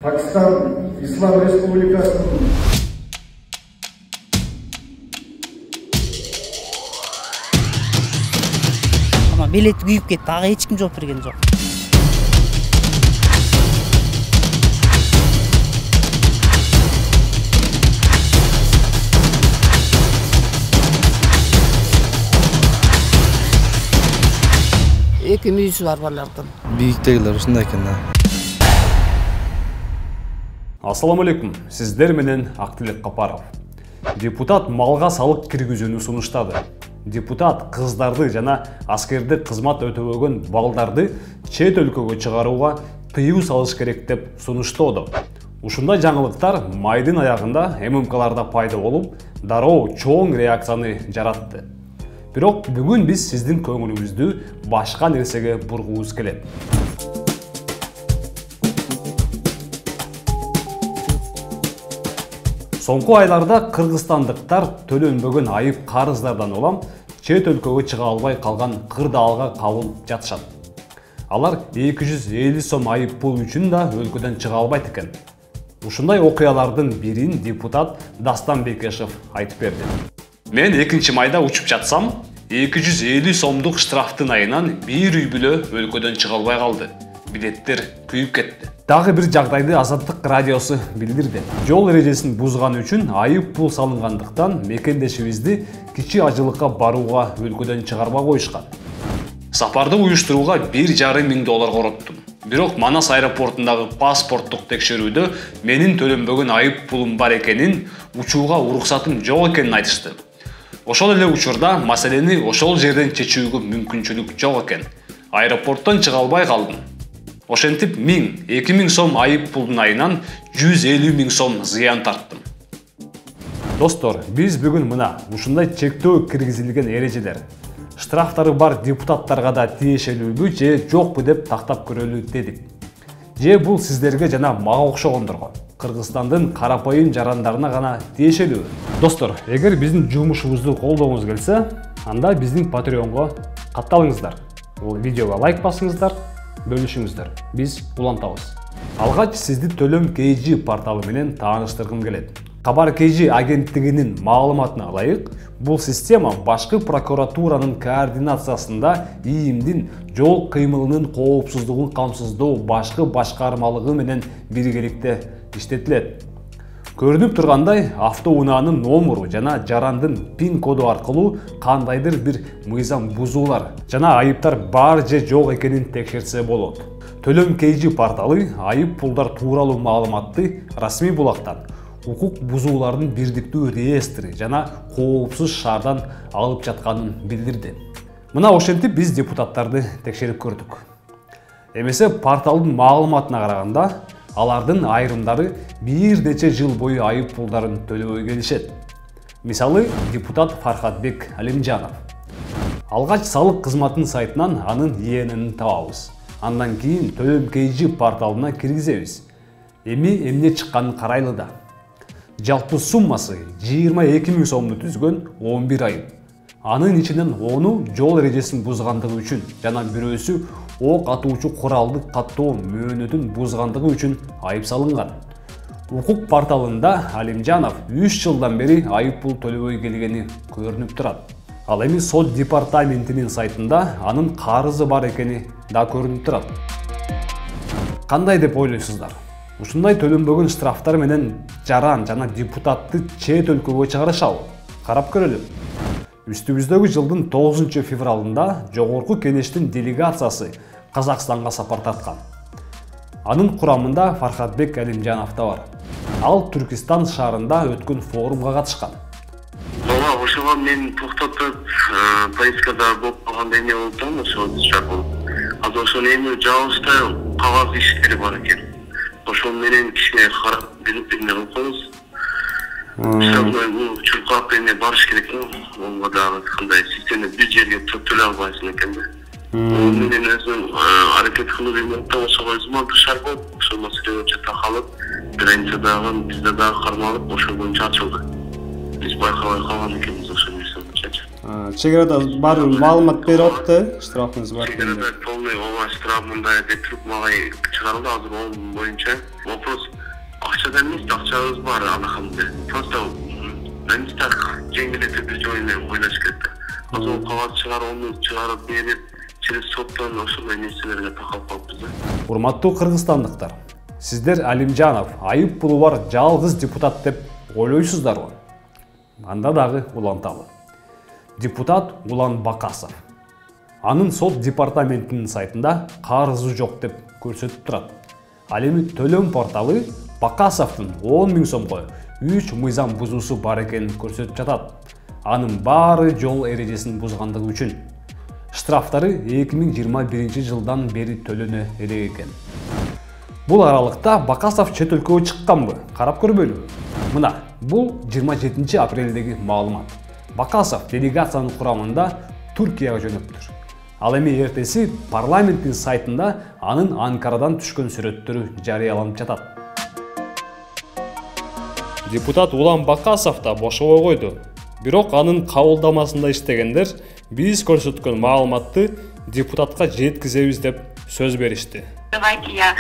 Pakistan İslam Respublikası'nın ama bilet kuyup ketti, ağa hiç kim жооп берген жоқ. Эки мүйүсү бар балардын. Бийиктегилер ушундай экен да. Ассаламу алейкум. Сиздер менен Актилек Капаров. Депутат малга салык киргизүүнү сунуштады. Депутат кыздарды жана аскерде кызмат өтөбөгөн балдарды чет өлкөгө чыгарууга тыюу салыш керек деп сунуштоодо. Ушундай жаңылыктар майдын аягында ММКларда пайда болуп, дароо чоң реакцияны жаратты. Бирок бүгүн биз сиздин көңүлүңүздү башка нерсеге бургубуз келет. Соңку айларда кыргызстандыктар төлөнбөгөн айып карыздардан улам чет өлкөгө чыга албай калган кырдаалга кабылып жатышат. Алар 250 сом айып пул үчүн да өлкөдөн чыга албайт экен. Ушундай окуялардын бирин депутат Дастан Бекешев айтып берди. Мен 2-майда учуп жатсам, 250 сомдук штрафтын айынан бир үй бүлө өлкөдөн чыга албай калды. Билеттер күйүп кетти. Дагы бир жагдайды Азаттык радиосу билдирди. Жол эрежесин бузган үчүн айып пул салынгандыктан мекендешибизди кичи ажылыкка барууга өлкөдөн чыгарбай коюшкан. Сапарды уюштурууга $1,5 короттум. Бирок Манас аэропортундагы паспорттук текшерүүдө менин төлөнбөгөн айып пулум бар экенин, учууга уруксатым жок экенин айтышты. Ошол эле учурда маселени ошол жерден чечүүгө мүмкүнчүлүк жок экен. Аэропорттон чыга албай калдым. Ошентип 1000-2000 сом айып пулдун айынан 150 000 сом зыян тарттым. Достор, биз бүгүн мына ушундай чектөө киргизилген эрежелер, штрафтары бар депутаттарга да тиешелүүбү же жокпу деп тактап көрөлү дедик. Же бул сиздерге жана мага окшогондорго, Кыргызстандын карапайым жарандарына гана тиешелүү? Достор, эгер биздин жумушубузду колдогуңуз келсе, анда биздин Patreonго катталыңыздар. Бул видеого лайк басыңыздар, бөлүшүңүздөр. Биз улантабыз. Алгач сизди Төлөм KG порталы менен тааныштыргым келет. Кабар KG агенттигинин маалыматына ылайык, бул система башкы прокуратуранын координациясында ИИМдин жол кыймылынын коопсуздугун камсыздоо башкы башкармалыгы менен биргеликте иштетилет. Көрүнүп тургандай, автоунаанын номуру жана жарандын пин коду аркылуу кандайдыр бир мыйзам бузуулар жана айыптар бар же жок экенин текшерсе болот. Төлөм KG порталы айып пулдар тууралуу маалыматты расмий булактан, укук бузуулардын бирдиктүү реестри жана коопсуз шаардан алып жатканын билдирди. Мына ошентип биз депутаттарды текшерип көрдүк. Эмесе порталдын маалыматына караганда, алардын айрымдары бир нече жыл бою айып пулдарын төлөбөй келишет. Мисалы, депутат Фархатбек Алимжанов. Алгач салык кызматынын сайтынан анын ИННин табабыз. Андан кийин Төлөм KG порталына киргизебиз. Эми эмне чыкканын карайлы да. Жалпы суммасы 22 000 сомду түзгөн 11 айып. Анын ичинен 10-у жол эрежесин бузгандыгы үчүн жана бирөөсү ок атуучу куралды каттоо мөөнөтүн бузгандыгы үчүн айып салынган. Укук порталында Алимжанов 3 жылдан бери айып пул төлөбөй келгени көрүнүп турат. Ал эми сот департаментинин сайтында анын карызы бар экени да көрүнүп турат. Кандай деп ойлойсуздар? Ушундай төлөнбөгөн штрафтар менен жаран жана депутатты чет өлкөгө чыгарышабы? Карап көрөлү. Үстүбүздөгү жылдын 9 февралында Жогорку Кенештин делегациясы Казакстанга сапар тарткан. Анын курамында Фархатбек Алимжанов да бар. Ал Түркистан шаарында өткөн форумга катышкан. Ооба, ошого мен токтотуп, поездкада болуп калгандай эмне болуп турган, ошо чакырып. Азыр ошонун эми жабыштай кагаз иштери бар экен. Ошол менен кичине карап билип эмне кылып коебуз. Бул чуркап эме барыш керек да. Онго дагы кандай система бир жерге төлөй албайсың экен да. Ону менен өзүм аракет кылып эме ошого өзүм антышар болуп, ошол маселе боюнча такалып, границадагы бизде дагы кармалып, ошол боюнча ачылды. Биз байкабай калган экенбиз ошол нерсе боюнча. Чегерада бар маалымат берип атты, штрафыңыз бар. Чегерада полный ооба штраф мындай деп туруп мага чыгарылды. Азыр onun боюнча вопрос акчада эмес, акчабыз бар, алхамдулилlah. Просто министр жеңилдетип бир жол менен ойлош керек да. Азыр кагаз чыгарып берип, через соттон ошондой нерселерге такалып калыппыз да. Урматтуу кыргызстандыктар, сиздер Алимжанов айып пулу бар жалгыз депутат деп ойлойсуздарбы? Анда дагы уланталы. Депутат Улан Бакасов. Анын сот департаментинин сайтында карызы жок деп көрсөтүп турат. Ал эми төлөм порталы Бакасовдун 10 000 сомго 3 мыйзам бузуусу бар экенин көрсөтүп жатат. Анын баары жол эрежесин бузгандыгы үчүн. Штрафтары 2021 жылдан бери төлөнө элек экен. Бул аралыкта Бакасов чет өлкөгө чыкканбы? Карап көрбөйлү. Мына, бул 27 апрелдеги маалымат. Бакасов делегациянын курамында Туркияга жөнөптүр. Ал эми эртеси парламенттин сайтында анын Анкарадан түшкөн сүрөттөрү жарыяланып жатат. Депутат Улан Бакасов да бошобой койду. Бирок анын кабылдамасында иштегендер биз көрсөткөн маалыматты депутатка жеткизебиз деп сөз беришти. Давайте я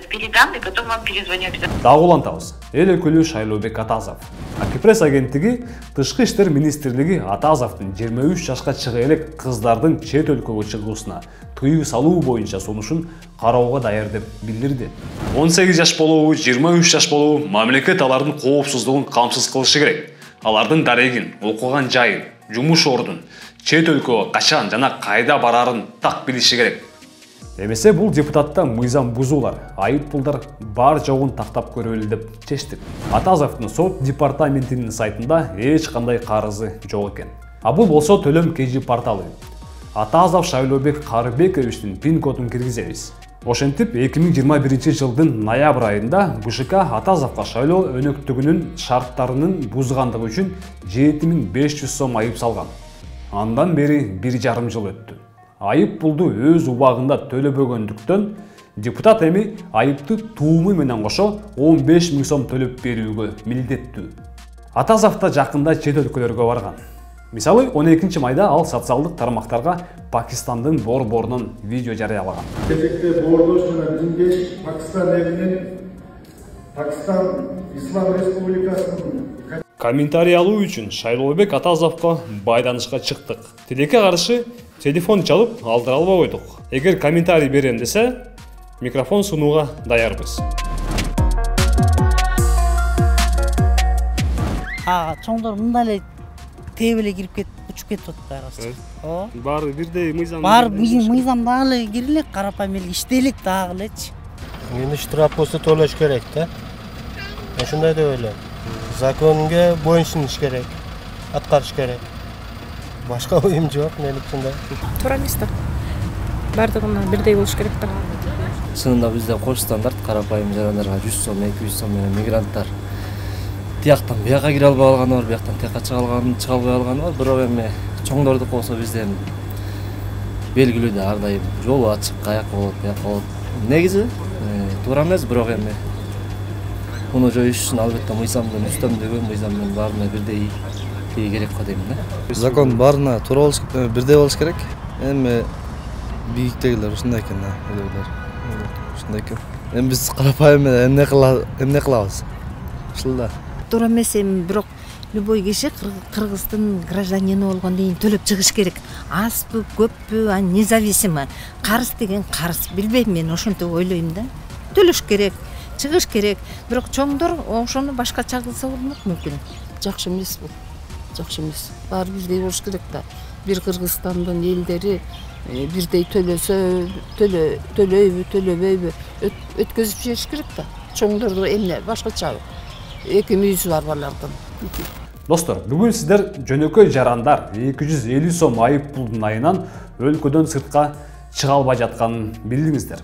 передам и потом вам перезвоню обязательно. Дагы улантабыз. Эл өкүлү Шайлообек Атазов. Акипресс агенттиги Тышкы иштер министрлиги Атазовдун 23 жашка чыга элек кыздардын чет өлкөгө чыгуусуна тыюу салуу боюнча сунушун кароого даяр деп билдирди. 18 жаш болобу, 23 жаш болобу, мамлекет алардын коопсуздугун камсыз кылышы керек. Алардын дарегин, окуган жайын, жумуш ордун, чет өлкөгө качан жана кайда барарын так билиши керек. Эмесе бул депутатта мыйзам бузуулар, айып пулдар бар жогун тактап көрөлү деп чечтик. Атазовдун сот департаментинин сайтында эч кандай карызы жок экен. А бул болсо төлөм KG порталы. Атазов Шайлообек Карыбековичтин пин кодун киргизебиз. Ошентип 2021 жылдын ноябрь айында БШК Атазовго шайлоо өнөктүгүнүн шарттарынын бузгандыгы үчүн 7500 сом айып салган. Андан бери 1,5 жыл өттү. Айып пулду өз убагында төлөбөгөндүктөн депутат эми айыпты тууму менен кошо 15 000 сом төлөп берүүгө милдеттүү. Атазов да жакында чет өлкөлөргө барган. Мисалы 12 майда ал социалдык тармактарга Пакистандын борборунан видео жарыялаган. Кезекте бордош жана Биндеш Пакистан элинин Пакистан Ислам Республикасынын Комментарий алуу үчүн Шайлообек Атазовго байданышка чыктык. Тилекке каршы телефон чалып алдыра албай койдук. Эгер комментарий берем десе, микрофон сунууга даярбыз. Чоңдор мындай эле тээп эле кирип кетип, учуп кетип атат ооба. Баары бирдей мыйзам. Бар мыйзам дагы кирилек, карапайым эле иштейлик дагы элечи. Эми штраф болсо төлөш керек да. Ошондой деп ойлойм. Законга боюнчуш керек, аткарыш керек. Башка оюм жок менин. Туура эмес да. Бардыгына бирдей болуш керек да. Чынында бизде кош стандарт карапайым жарандарга 100 сом, 200 сом менен мигранттар тияктан бияка кире албай калганы бар, бияктан тияка чыга албай калганы бар. Бирок эми чоңдордук болсо бизден белгилүү да, ар дайым жол ачык, каяка болот, бияка болот. Негизи туура эмес, бирок эми муну жоюш үчүн албетте мыйзамдын үстөмдүгү, мыйзамдын баарына бирдей керек го дейм да. Закон баарына туура болуш керек, бирдей болуш керек. Эми бийиктегилер ушундай экен да, ушундай экен. Эми биз карапайым эмне кылабыз? Ушул да. Туура эмес, эми бирок любой киши Кыргыздын гражданины болгондон кийин төлөп чыгыш керек. Азбы, көппү, независимо. Карыз деген карыз, билбейм, мен ошентип ойлойм да. Төлөш керек, чыгыш керек. Бирок чоңдор ошону башкача кылса болмок мүмкүн. Жакшы эмес бул. Жакшы эмес. Баары бирдей болуш керек да. Бир Кыргызстандын элдери бирдей төлөсө, төлөйбү, төлөбөйбү, өткөзүп жибериш керек да. Чоңдорду эмне башкача эки мүйүзү бар балардын. Достор, бүгүн сиздер жөнөкөй жарандар 250 сом айып пулдун айынан өлкөдөн сыртка чыга албай жатканын билдиңиздер.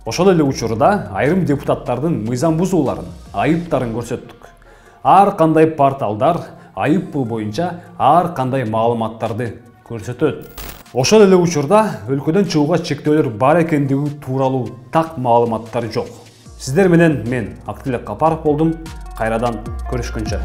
Ошол эле учурда айрым депутаттардын мыйзам бузууларын, айыптарын көрсөттүк. Ар кандай порталдар айып пул боюнча ар кандай маалыматтарды көрсөтөт. Ошол эле учурда өлкөдөн чыгууга чектөөлөр бар экендиги тууралуу так маалыматтар жок. Сиздер менен мен Актилек Капаров болдум. Кайрадан көрүшкөнчө.